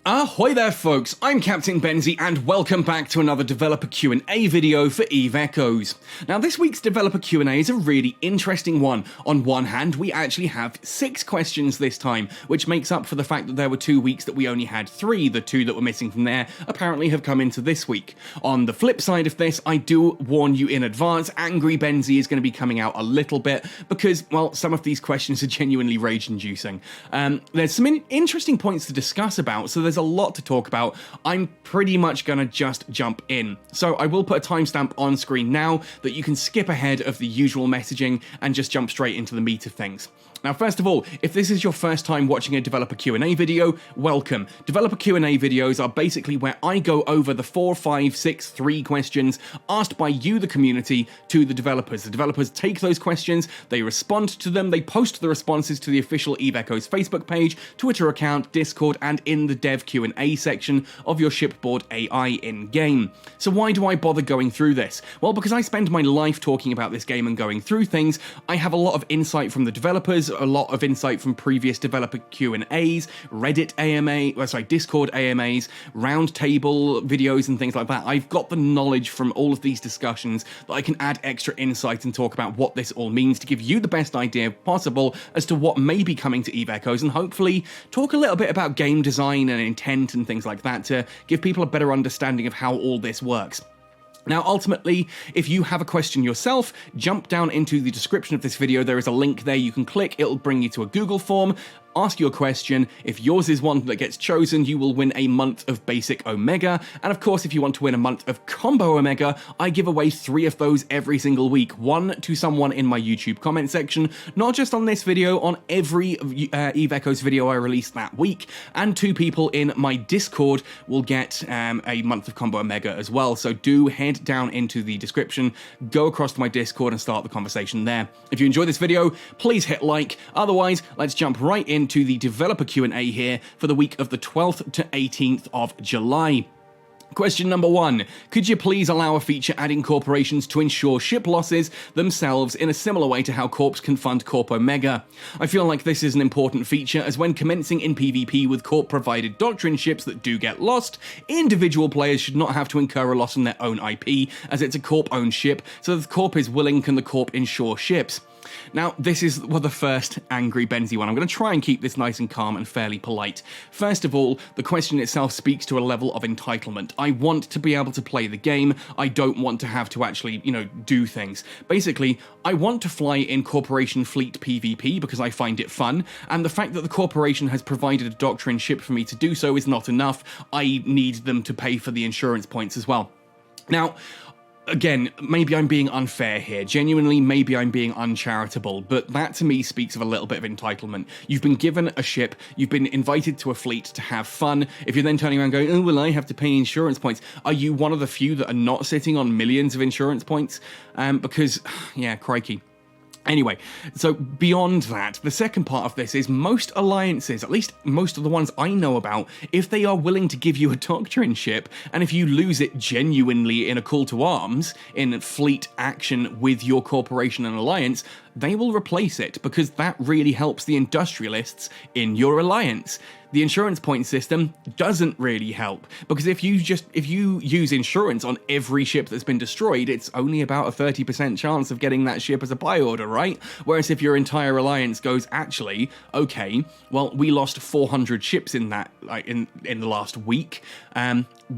Ahoy there folks, I'm Captain Benzie and welcome back to another developer Q&A video for Eve Echoes. Now this week's developer Q&A is a really interesting one. On one hand, we actually have 6 questions this time, which makes up for the fact that there were 2 weeks that we only had 3, the 2 that were missing from there apparently have come into this week. On the flip side of this, I do warn you in advance, Angry Benzie is going to be coming out a little bit because, well, some of these questions are genuinely rage-inducing. There's some interesting points to discuss about, so there's a lot to talk about. I'm pretty much gonna just jump in. So I will put a timestamp on screen now that you can skip ahead of the usual messaging and just jump straight into the meat of things. Now, first of all, if this is your first time watching a developer Q&A video, welcome. Developer Q&A videos are basically where I go over the 4, 5, 6, 3 questions asked by you, the community, to the developers. The developers take those questions, they respond to them, they post the responses to the official Eve Echoes Facebook page, Twitter account, Discord, and in the dev Q&A section of your shipboard AI in-game. So why do I bother going through this? Well, because I spend my life talking about this game and going through things, I have a lot of insight from the developers, a lot of insight from previous developer Q&As, Reddit Discord AMAs, roundtable videos and things like that. I've got the knowledge from all of these discussions that I can add extra insight and talk about what this all means to give you the best idea possible as to what may be coming to Eve Echoes, and hopefully talk a little bit about game design and intent and things like that to give people a better understanding of how all this works. Now, ultimately, if you have a question yourself, jump down into the description of this video. There is a link there you can click. It'll bring you to a Google form. Ask your question. If yours is one that gets chosen, you will win a month of Basic Omega. And of course, if you want to win a month of Combo Omega, I give away 3 of those every single week. 1 to someone in my YouTube comment section, not just on this video, on every Eve Echoes video I release that week. And 2 people in my Discord will get a month of Combo Omega as well. So do head down into the description, go across to my Discord and start the conversation there. If you enjoy this video, please hit like. Otherwise, let's jump right into the developer Q&A here for the week of the 12th to 18th of July. Question number 1. Could you please allow a feature adding corporations to insure ship losses themselves in a similar way to how Corps can fund Corp Omega? I feel like this is an important feature, as when commencing in PvP with Corp-provided doctrine ships that do get lost, individual players should not have to incur a loss on their own IP, as it's a Corp-owned ship, so if the Corp is willing, can the Corp insure ships? Now, this is the first Angry Benzie one. I'm going to try and keep this nice and calm and fairly polite. First of all, the question itself speaks to a level of entitlement. I want to be able to play the game. I don't want to have to actually, do things. Basically, I want to fly in Corporation Fleet PvP because I find it fun, and the fact that the Corporation has provided a doctrine ship for me to do so is not enough. I need them to pay for the insurance points as well. Now, again, maybe I'm being unfair here. Genuinely, maybe I'm being uncharitable, but that to me speaks of a little bit of entitlement. You've been given a ship, you've been invited to a fleet to have fun. If you're then turning around going, oh, well, I have to pay insurance points, are you one of the few that are not sitting on millions of insurance points? Because, yeah, crikey. Anyway, so beyond that, the second part of this is most alliances, at least most of the ones I know about, if they are willing to give you a doctrine ship, and if you lose it genuinely in a call to arms, in fleet action with your corporation and alliance, they will replace it, because that really helps the industrialists in your alliance. The insurance point system doesn't really help, because if you use insurance on every ship that's been destroyed, it's only about a 30% chance of getting that ship as a buy order, right? Whereas if your entire alliance goes, actually, okay, well, we lost 400 ships in that, in the last week,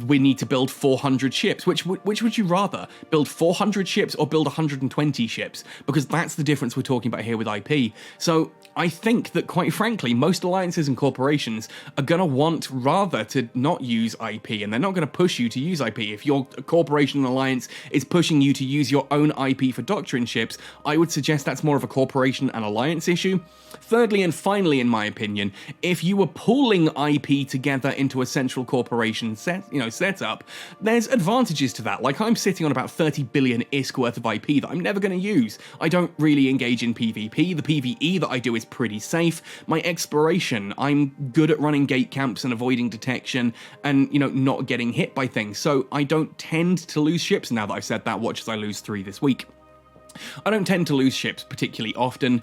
we need to build 400 ships. Which would you rather? Build 400 ships or build 120 ships? Because that's the difference we're talking about here with IP. So I think that, quite frankly, most alliances and corporations are going to want rather to not use IP, and they're not going to push you to use IP. If your corporation and alliance is pushing you to use your own IP for doctrine ships, I would suggest that's more of a corporation and alliance issue. Thirdly and finally, in my opinion, if you were pooling IP together into a central corporation setup, there's advantages to that. Like, I'm sitting on about 30 billion ISK worth of IP that I'm never going to use. I don't really engage in PvP. The PvE that I do is pretty safe. My exploration, I'm good at running gate camps and avoiding detection and, not getting hit by things. So I don't tend to lose ships. Now that I've said that, watch as I lose 3 this week. I don't tend to lose ships particularly often,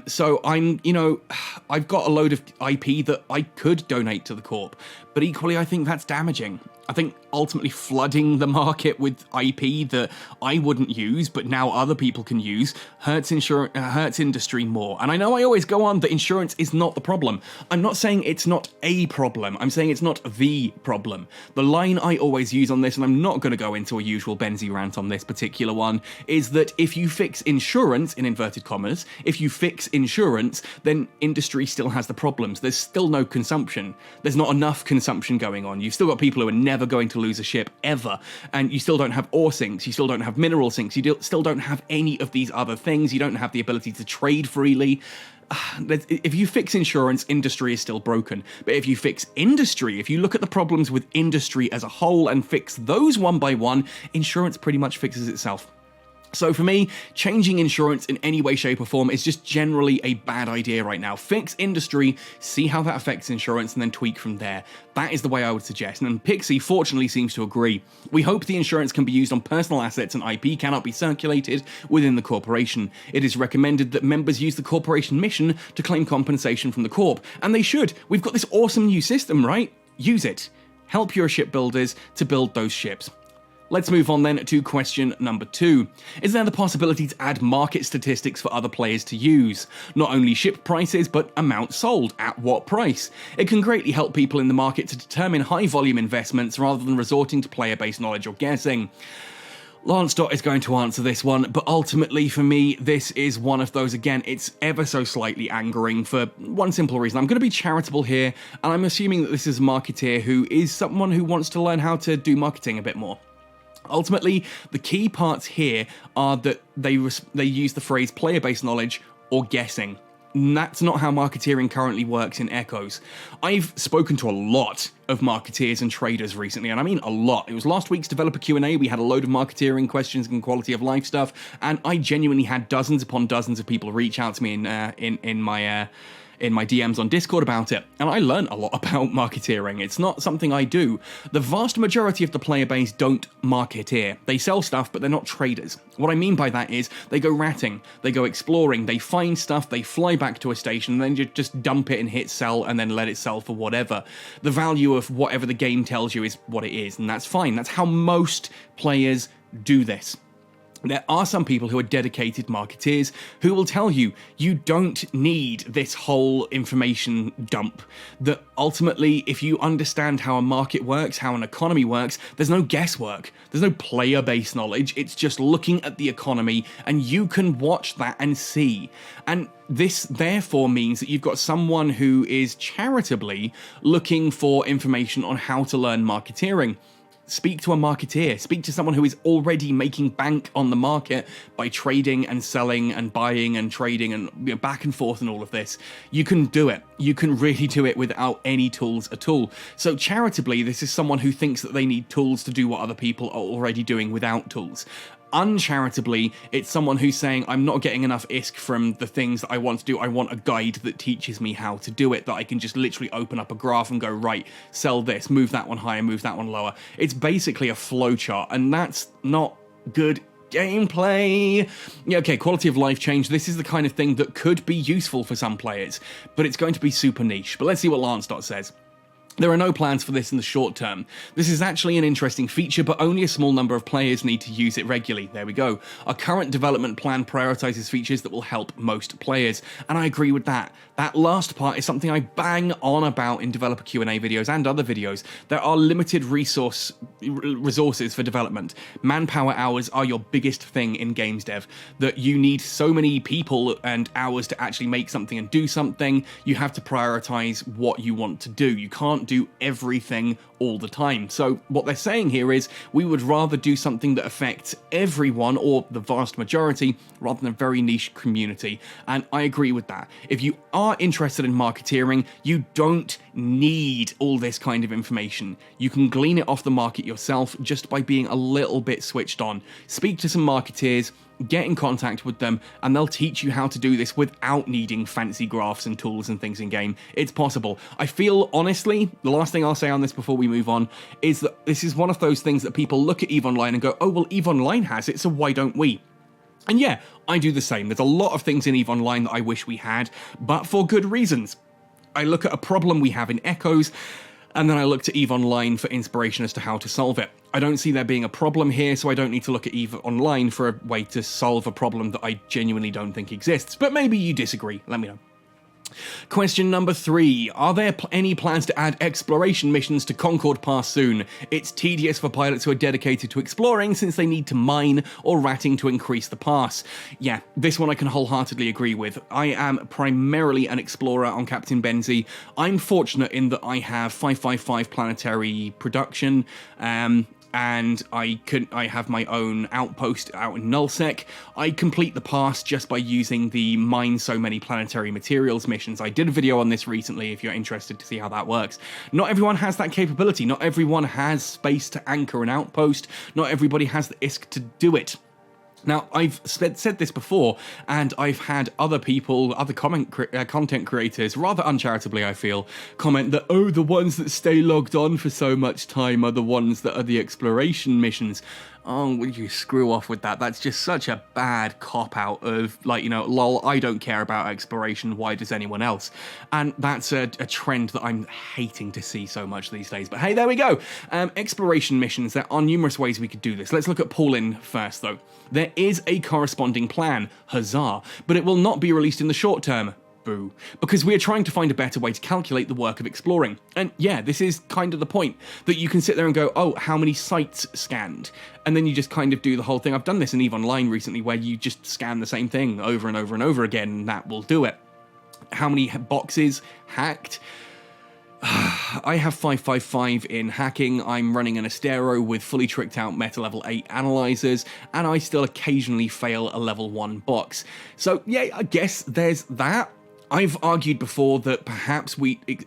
so I've got a load of IP that I could donate to the Corp, But equally, I think that's damaging. I think ultimately flooding the market with IP that I wouldn't use, but now other people can use, hurts industry more. And I know I always go on that insurance is not the problem. I'm not saying it's not a problem. I'm saying it's not the problem. The line I always use on this, and I'm not going to go into a usual Benzie rant on this particular one, is that if you fix insurance, in inverted commas, if you fix insurance, then industry still has the problems. There's still no consumption. There's not enough consumption going on. You've still got people who are never going to lose a ship ever, and you still don't have ore sinks, you still don't have mineral sinks, still don't have any of these other things, you don't have the ability to trade freely. If you fix insurance, industry is still broken. But if you fix industry, if you look at the problems with industry as a whole and fix those one by one, insurance pretty much fixes itself. So for me, changing insurance in any way, shape or form is just generally a bad idea right now. Fix industry, see how that affects insurance, and then tweak from there. That is the way I would suggest, and Pixie fortunately seems to agree. We hope the insurance can be used on personal assets and IP cannot be circulated within the corporation. It is recommended that members use the corporation mission to claim compensation from the Corp, and they should. We've got this awesome new system, right? Use it. Help your shipbuilders to build those ships. Let's move on then to question number 2. Is there the possibility to add market statistics for other players to use? Not only ship prices, but amount sold, at what price? It can greatly help people in the market to determine high volume investments rather than resorting to player-based knowledge or guessing. Lance Dot is going to answer this one, but ultimately for me, this is one of those, again, it's ever so slightly angering for one simple reason. I'm going to be charitable here, and I'm assuming that this is a marketeer who is someone who wants to learn how to do marketing a bit more. Ultimately, the key parts here are that they use the phrase player-based knowledge or guessing. And that's not how marketeering currently works in Echoes. I've spoken to a lot of marketeers and traders recently, and I mean a lot. It was last week's developer Q&A, we had a load of marketeering questions and quality of life stuff, and I genuinely had dozens upon dozens of people reach out to me in my DMs on Discord about it, and I learned a lot about marketeering. It's not something I do. The vast majority of the player base don't marketeer. They sell stuff, but they're not traders. What I mean by that is they go ratting, they go exploring, they find stuff, they fly back to a station, and then just dump it and hit sell, and then let it sell for whatever. The value of whatever the game tells you is what it is, and that's fine. That's how most players do this. There are some people who are dedicated marketeers who will tell you you don't need this whole information dump. That ultimately, if you understand how a market works, how an economy works, there's no guesswork. There's no player-based knowledge. It's just looking at the economy, and you can watch that and see. And this therefore means that you've got someone who is charitably looking for information on how to learn marketeering. Speak to a marketeer, speak to someone who is already making bank on the market by trading and selling and buying and trading and back and forth and all of this. You can do it. You can really do it without any tools at all. So charitably, this is someone who thinks that they need tools to do what other people are already doing without tools. Uncharitably, it's someone who's saying, I'm not getting enough ISK from the things that I want to do. I want a guide that teaches me how to do it, that I can just literally open up a graph and go, right, sell this, move that one higher, move that one lower. It's basically a flowchart, and that's not good gameplay. Yeah, okay, quality of life change. This is the kind of thing that could be useful for some players, but it's going to be super niche. But let's see what Lance Dot says. There are no plans for this in the short term. This is actually an interesting feature, but only a small number of players need to use it regularly. There we go. Our current development plan prioritizes features that will help most players, and I agree with that. That last part is something I bang on about in developer Q&A videos and other videos. There are limited resources for development. Manpower hours are your biggest thing in games dev, that you need so many people and hours to actually make something and do something. You have to prioritize what you want to do. You can't do everything all the time. So what they're saying here is we would rather do something that affects everyone or the vast majority rather than a very niche community. And I agree with that. If you are interested in marketeering, you don't need all this kind of information. You can glean it off the market yourself just by being a little bit switched on. Speak to some marketeers, get in contact with them, and they'll teach you how to do this without needing fancy graphs and tools and things in game. It's possible. I feel, honestly, the last thing I'll say on this before we move on is that this is one of those things that people look at EVE Online and go, oh, well, EVE Online has it, so why don't we? And yeah, I do the same. There's a lot of things in EVE Online that I wish we had, but for good reasons. I look at a problem we have in Echoes. And then I looked at EVE Online for inspiration as to how to solve it. I don't see there being a problem here, so I don't need to look at EVE Online for a way to solve a problem that I genuinely don't think exists. But maybe you disagree, let me know. Question number 3. Are there any plans to add exploration missions to Concord Pass soon? It's tedious for pilots who are dedicated to exploring since they need to mine or ratting to increase the pass. Yeah, this one I can wholeheartedly agree with. I am primarily an explorer on Captain Benzie. I'm fortunate in that I have 555 planetary production, and I have my own outpost out in Nullsec. I complete the pass just by using the mine so many planetary materials missions. I did a video on this recently if you're interested to see how that works. Not everyone has that capability. Not everyone has space to anchor an outpost. Not everybody has the ISK to do it. Now, I've said this before, and I've had other people, other content creators, rather uncharitably I feel, comment that, oh, the ones that stay logged on for so much time are the ones that are the exploration missions. Oh, would you screw off with that? That's just such a bad cop-out of, like, you know, lol, I don't care about exploration, why does anyone else? And that's a trend that I'm hating to see so much these days. But hey, there we go. Exploration missions, there are numerous ways we could do this. Let's look at Pull-In first, though. There is a corresponding plan, huzzah, but it will not be released in the short term. Boo. Because we are trying to find a better way to calculate the work of exploring. And yeah, this is kind of the point, that you can sit there and go, oh, how many sites scanned? And then you just kind of do the whole thing. I've done this in EVE Online recently, where you just scan the same thing over and over and over again, and that will do it. How many boxes hacked? I have 555 in hacking, I'm running an Astero with fully tricked out meta level 8 analyzers, and I still occasionally fail a level 1 box. So yeah, I guess there's that. I've argued before that perhaps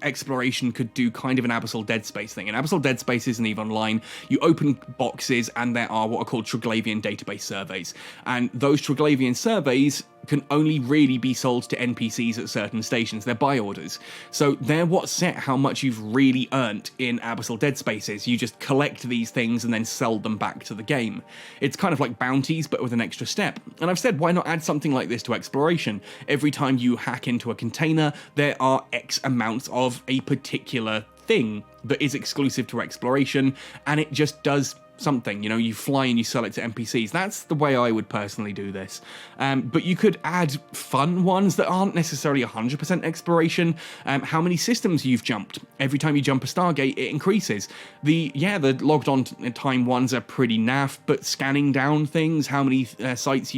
exploration could do kind of an Abyssal Dead Space thing. In Abyssal Dead Spaces and EVE Online, you open boxes and there are what are called Triglavian database surveys. And those Triglavian surveys can only really be sold to NPCs at certain stations. They're buy orders. So they're what set how much you've really earned in Abyssal Dead Spaces. You just collect these things and then sell them back to the game. It's kind of like bounties, but with an extra step. And I've said, why not add something like this to exploration? Every time you hack into a container, there are X amounts of a particular thing that is exclusive to exploration, and it just does something, you know, you fly and you sell it to NPCs. That's the way I would personally do this. But you could add fun ones that aren't necessarily 100% exploration. How many systems you've jumped. Every time you jump a Stargate, it increases. The logged on time ones are pretty naff, but scanning down things, how many sites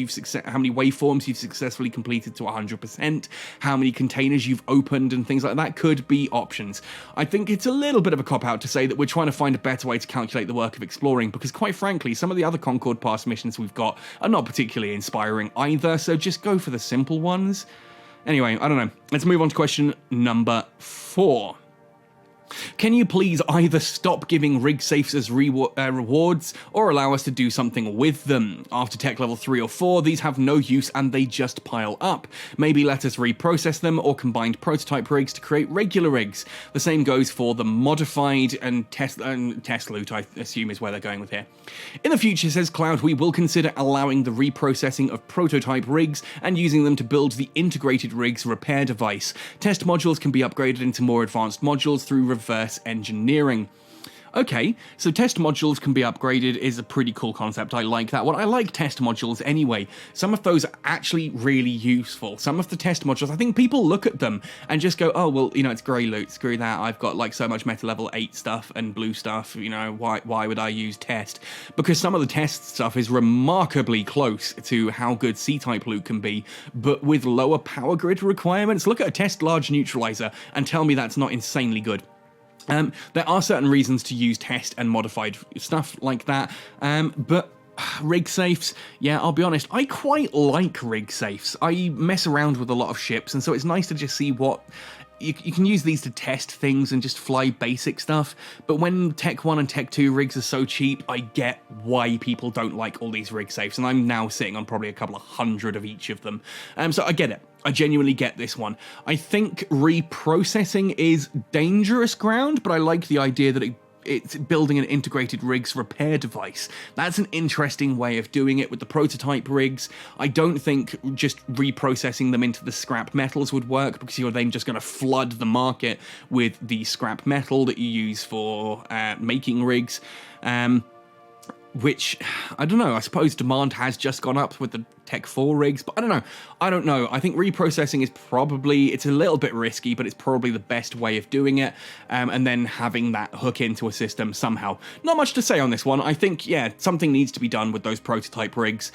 how many waveforms you've successfully completed to 100%, how many containers you've opened and things like that could be options. I think it's a little bit of a cop-out to say that we're trying to find a better way to calculate the work of exploring, because quite frankly, some of the other Concord Pass missions we've got are not particularly inspiring either, so just go for the simple ones. Anyway, I don't know. Let's move on to question number 4. Can you please either stop giving rig safes as rewards or allow us to do something with them? After tech level 3 or 4, these have no use and they just pile up. Maybe let us reprocess them or combined prototype rigs to create regular rigs. The same goes for the modified and test loot, I assume is where they're going with here. In the future, says Cloud, we will consider allowing the reprocessing of prototype rigs and using them to build the integrated rigs repair device. Test modules can be upgraded into more advanced modules through reverse engineering. Okay, so test modules can be upgraded is a pretty cool concept. I like that one. I like test modules anyway. Some of those are actually really useful. Some of the test modules, I think people look at them and just go, oh, well, you know, it's grey loot, screw that. I've got like so much meta level 8 stuff and blue stuff, you know, why would I use test? Because some of the test stuff is remarkably close to how good C-type loot can be, but with lower power grid requirements. Look at a test large neutralizer and tell me that's not insanely good. There are certain reasons to use test and modified stuff like that, but rig safes, yeah, I'll be honest, I quite like rig safes. I mess around with a lot of ships, and so it's nice to just see what... You can use these to test things and just fly basic stuff, but when Tech 1 and Tech 2 rigs are so cheap, I get why people don't like all these rig safes, and I'm now sitting on probably a couple of hundred of each of them. So I get it. I genuinely get this one. I think reprocessing is dangerous ground, but I like the idea that it's building an integrated rigs repair device. That's an interesting way of doing it with the prototype rigs. I don't think just reprocessing them into the scrap metals would work, because you're then just going to flood the market with the scrap metal that you use for making rigs. Which, I don't know, I suppose demand has just gone up with the Tech 4 rigs, but I don't know. I think reprocessing is probably, it's a little bit risky, but it's probably the best way of doing it, and then having that hook into a system somehow. Not much to say on this one. I think, yeah, something needs to be done with those prototype rigs,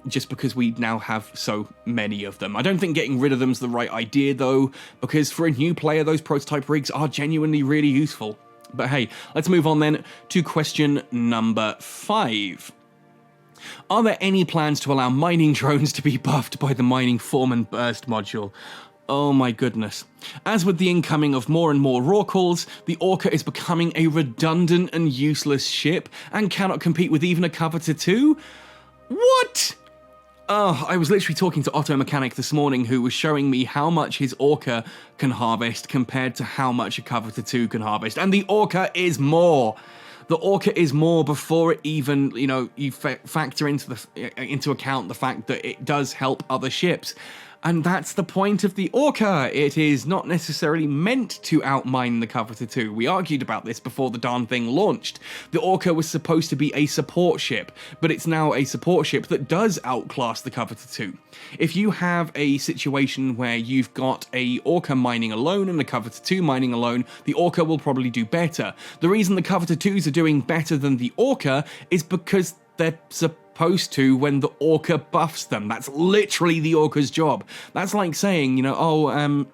just because we now have so many of them. I don't think getting rid of them is the right idea, though, because for a new player, those prototype rigs are genuinely really useful. But hey, let's move on then to question number 5. Are there any plans to allow mining drones to be buffed by the mining foreman burst module? Oh my goodness. As with the incoming of more and more raw calls, the Orca is becoming a redundant and useless ship and cannot compete with even a Covetor 2? What? Oh, I was literally talking to Otto Mechanic this morning, who was showing me how much his Orca can harvest compared to how much a Covetor 2 can harvest. And the Orca is more. The Orca is more before it even, you factor into account the fact that it does help other ships. And that's the point of the Orca. It is not necessarily meant to outmine the Covetor 2. We argued about this before the darn thing launched. The Orca was supposed to be a support ship, but it's now a support ship that does outclass the Covetor 2. If you have a situation where you've got a Orca mining alone and a Covetor 2 mining alone, the Orca will probably do better. The reason the Covetor 2s are doing better than the Orca is because they're supposed to when the Orca buffs them. That's literally the Orca's job. That's like saying, I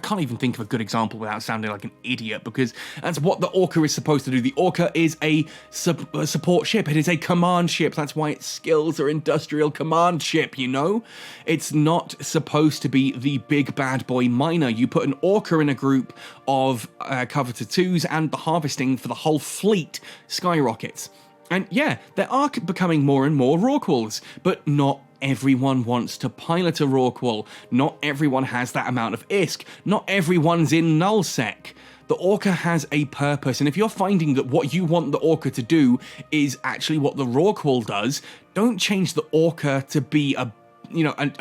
can't even think of a good example without sounding like an idiot, because that's what the Orca is supposed to do. The Orca is a support ship. It is a command ship. That's why its skills are industrial command ship, It's not supposed to be the big bad boy miner. You put an Orca in a group of Covetor 2s and the harvesting for the whole fleet skyrockets. And yeah, there are becoming more and more Rorquals, but not everyone wants to pilot a Rorqual. Not everyone has that amount of ISK. Not everyone's in nullsec. The Orca has a purpose, and if you're finding that what you want the Orca to do is actually what the Rorqual does, don't change the Orca to be a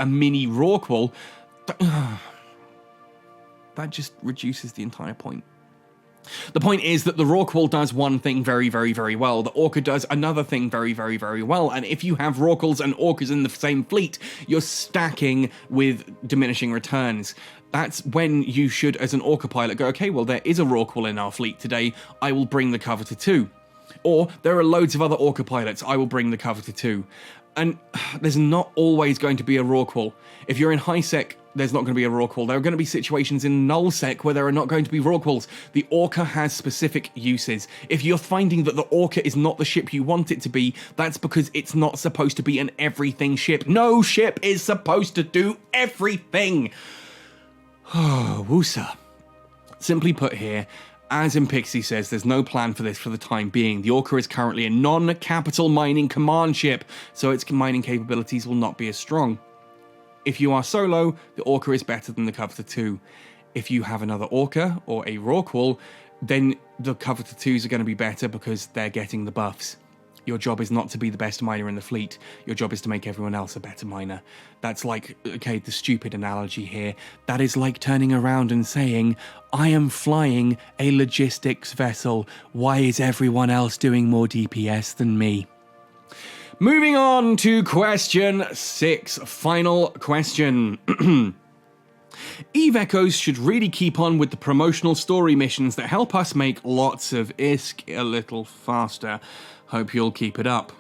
mini Rorqual. That just reduces the entire point. The point is that the Rorqual does one thing very, very, very well. The Orca does another thing very, very, very well. And if you have Rorquals and Orcas in the same fleet, you're stacking with diminishing returns. That's when you should, as an Orca pilot, go, okay, well, there is a Rorqual in our fleet today. I will bring the Covetor 2. Or there are loads of other Orca pilots. I will bring the Covetor 2. And there's not always going to be a Rorqual. If you're in high sec, there's not going to be a Rorqual. There are going to be situations in nullsec where there are not going to be Rorquals. The Orca has specific uses. If you're finding that the Orca is not the ship you want it to be, that's because it's not supposed to be an everything ship. No ship is supposed to do everything. Oh, woosa. Simply put here, as Impixie says, there's no plan for this for the time being. The Orca is currently a non-capital mining command ship, so its mining capabilities will not be as strong. If you are solo, the Orca is better than the Covetor 2. If you have another Orca or a Rorqual, then the Covetor 2s are going to be better because they're getting the buffs. Your job is not to be the best miner in the fleet. Your job is to make everyone else a better miner. That's like, okay, the stupid analogy here. That is like turning around and saying, I am flying a logistics vessel. Why is everyone else doing more DPS than me? Moving on to question 6, final question. Eve Echoes should really keep on with the promotional story missions that help us make lots of ISK a little faster. Hope you'll keep it up.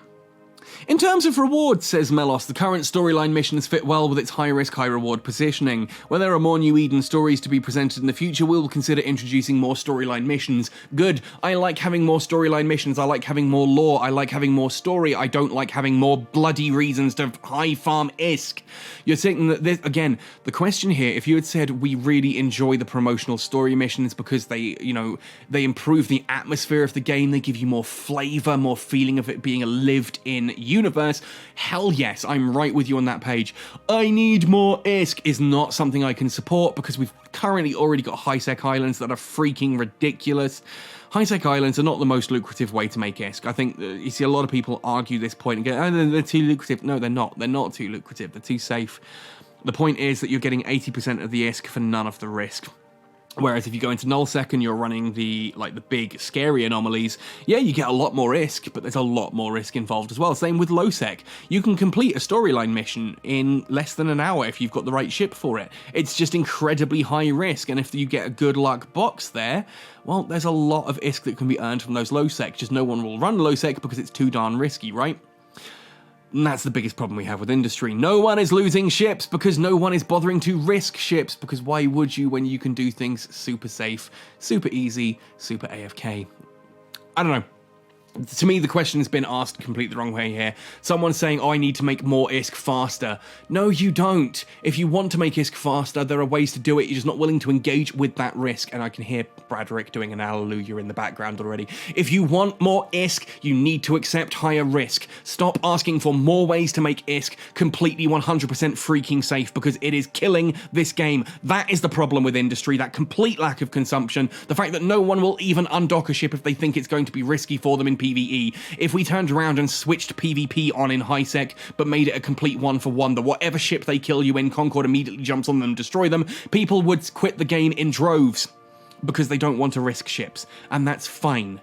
In terms of rewards, says Melos, the current storyline missions fit well with its high-risk, high-reward positioning. Where there are more New Eden stories to be presented in the future, we'll consider introducing more storyline missions. Good. I like having more storyline missions. I like having more lore. I like having more story. I don't like having more bloody reasons to high-farm ISK. You're saying that this, again, the question here, if you had said we really enjoy the promotional story missions because they improve the atmosphere of the game, they give you more flavor, more feeling of it being a lived-in universe, hell yes, I'm right with you on that page. I need more ISK is not something I can support because we've currently already got high-sec islands that are freaking ridiculous. High-sec islands are not the most lucrative way to make ISK. I think you see a lot of people argue this point and go, oh, they're too lucrative. No, they're not. They're not too lucrative. They're too safe. The point is that you're getting 80% of the ISK for none of the risk. Whereas if you go into nullsec and you're running the big scary anomalies, yeah, you get a lot more ISK, but there's a lot more risk involved as well. Same with lowsec. You can complete a storyline mission in less than an hour if you've got the right ship for it. It's just incredibly high risk, and if you get a good luck box there, well, there's a lot of ISK that can be earned from those lowsec. Just no one will run lowsec because it's too darn risky, right? And that's the biggest problem we have with industry. No one is losing ships because no one is bothering to risk ships, because why would you when you can do things super safe, super easy, super AFK? I don't know. To me, the question has been asked completely the wrong way here. Someone's saying, oh, I need to make more ISK faster. No, you don't. If you want to make ISK faster, there are ways to do it. You're just not willing to engage with that risk. And I can hear Bradrick doing an hallelujah in the background already. If you want more ISK, you need to accept higher risk. Stop asking for more ways to make ISK completely 100% freaking safe, because it is killing this game. That is the problem with industry, that complete lack of consumption. The fact that no one will even undock a ship if they think it's going to be risky for them in PvE. If we turned around and switched PvP on in high-sec, but made it a complete one-for-one, that whatever ship they kill you in, Concord immediately jumps on them and destroy them, people would quit the game in droves because they don't want to risk ships, and that's fine.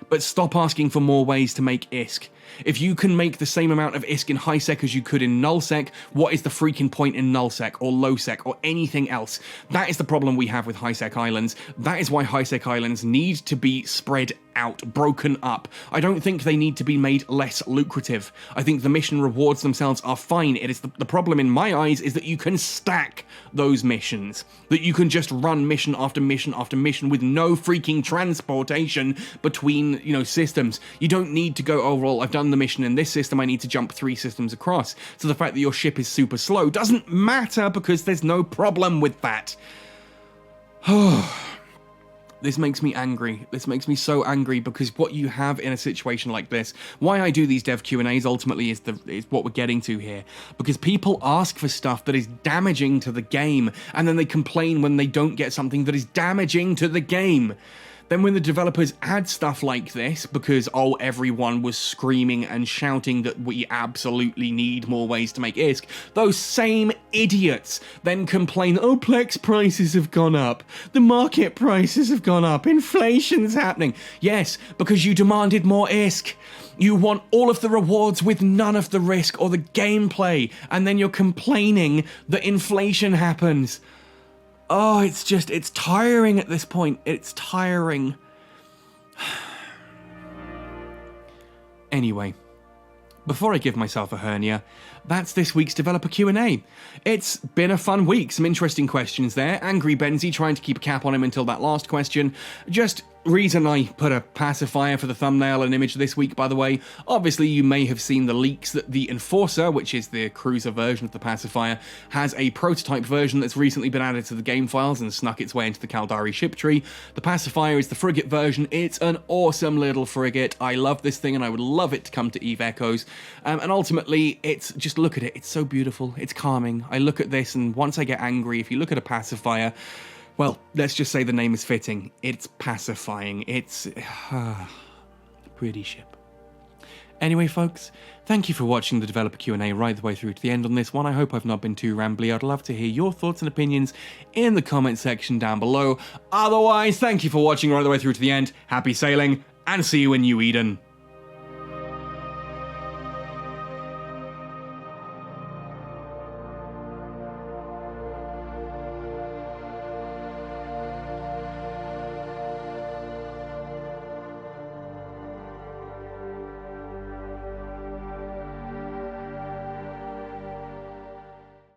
But stop asking for more ways to make ISK. If you can make the same amount of ISK in high-sec as you could in null-sec, what is the freaking point in null-sec or low-sec or anything else? That is the problem we have with high-sec islands. That is why high-sec islands need to be spread out, broken up. I don't think they need to be made less lucrative. I think the mission rewards themselves are fine. It is the problem in my eyes is that you can stack those missions. That you can just run mission after mission after mission with no freaking transportation between, systems. You don't need to go, oh, well, I've done the mission in this system, I need to jump 3 systems across. So the fact that your ship is super slow doesn't matter because there's no problem with that. This makes me angry. This makes me so angry, because what you have in a situation like this, why I do these dev Q&As ultimately is what we're getting to here. Because people ask for stuff that is damaging to the game, and then they complain when they don't get something that is damaging to the game. Then when the developers add stuff like this, because, oh, everyone was screaming and shouting that we absolutely need more ways to make ISK, those same idiots then complain, oh, Plex prices have gone up, the market prices have gone up, inflation's happening. Yes, because you demanded more ISK. You want all of the rewards with none of the risk or the gameplay, and then you're complaining that inflation happens. Oh, it's tiring at this point. It's tiring. Anyway, before I give myself a hernia, that's this week's developer Q&A. It's been a fun week, some interesting questions there. Angry Benzie trying to keep a cap on him until that last question. Just reason I put a pacifier for the thumbnail and image this week, by the way. Obviously, you may have seen the leaks that the Enforcer, which is the cruiser version of the pacifier, has a prototype version that's recently been added to the game files and snuck its way into the Caldari ship tree. The pacifier is the frigate version. It's an awesome little frigate. I love this thing and I would love it to come to EVE Echoes. And ultimately, it's just look at it. It's so beautiful. It's calming. I look at this and once I get angry, if you look at a pacifier, well, let's just say the name is fitting. It's pacifying. It's pretty ship. Anyway, folks, thank you for watching the developer Q&A right the way through to the end on this one. I hope I've not been too rambly. I'd love to hear your thoughts and opinions in the comment section down below. Otherwise, thank you for watching right the way through to the end. Happy sailing, and see you in New Eden.